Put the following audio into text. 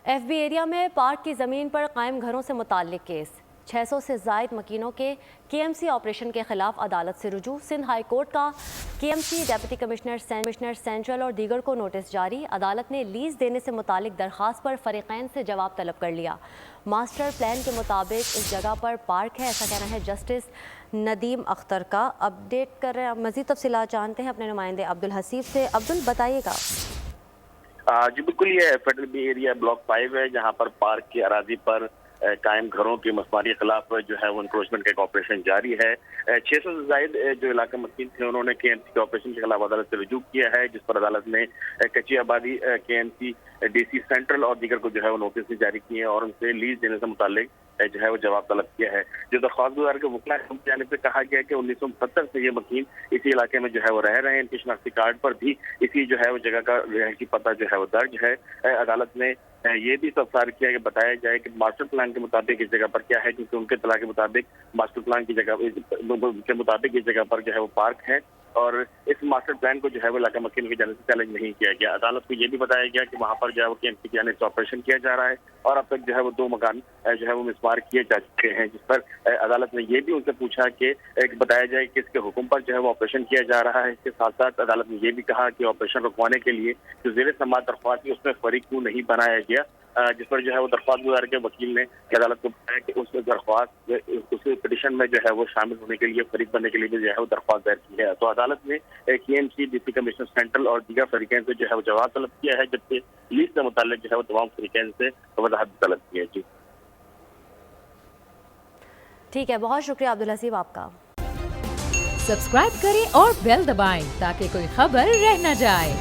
F B area میں park کی زمین پر قائم گھروں سے متعلق کیس 600 سے زائد مکینوں کے کے ایم سی آپریشن کے خلاف عدالت سے رجوع۔ سندھ ہائی کورٹ کا K M C deputy commissioner central اور دیگر کو نوٹس جاری۔ عدالت نے لیز دینے سے متعلق درخواست پر فریقین سے جواب طلب کر لیا۔ ماسٹر پلان کے مطابق اس جگہ پر پارک ہے، ایسا کہنا ہے جسٹس ندیم اختر کا۔ اپڈیٹ کر رہے ہیں، مزید تفصیلات جانتے ہیں اپنے نمائندے عبدالحسیب سے۔ عبدال، بتائیے گا۔ جی بالکل، یہ فیڈرل بی ایریا بلاک 5 ہے، جہاں پر پارک کی اراضی پر قائم گھروں کی مسماری کے خلاف جو ہے وہ انکروچمنٹ کا ایک آپریشن جاری ہے۔ 600 سے زائد جو علاقہ مکین تھے، انہوں نے کے ایم سی کے آپریشن کے خلاف عدالت سے رجوع کیا ہے، جس پر عدالت نے کچی آبادی K M C D C central اور دیگر کو جو ہے وہ نوٹس جاری کیے ہیں اور ان سے لیز دینے سے متعلق جو ہے وہ جواب طلب کیا ہے۔ جو درخواست گزار کے وکلا کی جانب سے کہا گیا کہ 1970 سے یہ مکین اسی علاقے میں جو ہے وہ رہ رہے ہیں، ان کے شناختی کارڈ پر بھی اسی جو ہے وہ جگہ کا رہائشی پتہ جو ہے وہ درج ہے۔ عدالت نے یہ بھی استفسار کیا کہ بتایا جائے کہ ماسٹر پلان کے مطابق اس جگہ پر کیا ہے، کیونکہ ان کے اطلاع کے مطابق ماسٹر پلان کی جگہ کے مطابق اس جگہ پر جو ہے وہ پارک ہے اور اس ماسٹر پلان کو جو ہے وہ علاقہ مکین کی جانب سے چیلنج نہیں کیا گیا۔ عدالت کو یہ بھی بتایا گیا کہ وہاں پر جو ہے وہ کے ایم سی کی جانب سے آپریشن کیا جا رہا ہے اور اب تک جو ہے وہ 2 مکان جو ہے وہ مسمار کیے جا چکے ہیں، جس پر عدالت نے یہ بھی ان سے پوچھا کہ بتایا جائے کہ اس کے حکم پر جو ہے وہ آپریشن کیا جا رہا ہے۔ اس کے ساتھ ساتھ عدالت نے یہ بھی کہا کہ آپریشن رکوانے کے لیے جو زیر سماعت درخواست تھی اس میں فریق کیوں نہیں بنایا گیا، جس پر جو ہے وہ درخواست گزار کے وکیل نے عدالت کو بتایا کہ اس درخواست اس پٹیشن میں جو ہے وہ شامل ہونے کے لیے، فریق بننے کے لیے جو ہے وہ درخواست دائر کی ہے۔ تو عدالت نے K M C deputy commissioner central اور دیگر فریقین سے جو ہے وہ جواب طلب کیا ہے، جبکہ لیز سے متعلق جو ہے وہ تمام فریقین سے وضاحت طلب کی ہے۔ جی ٹھیک ہے، بہت شکریہ عبدالحسیب آپ کا۔ سبسکرائب کریں اور بیل دبائیں تاکہ کوئی خبر رہ نہ جائے۔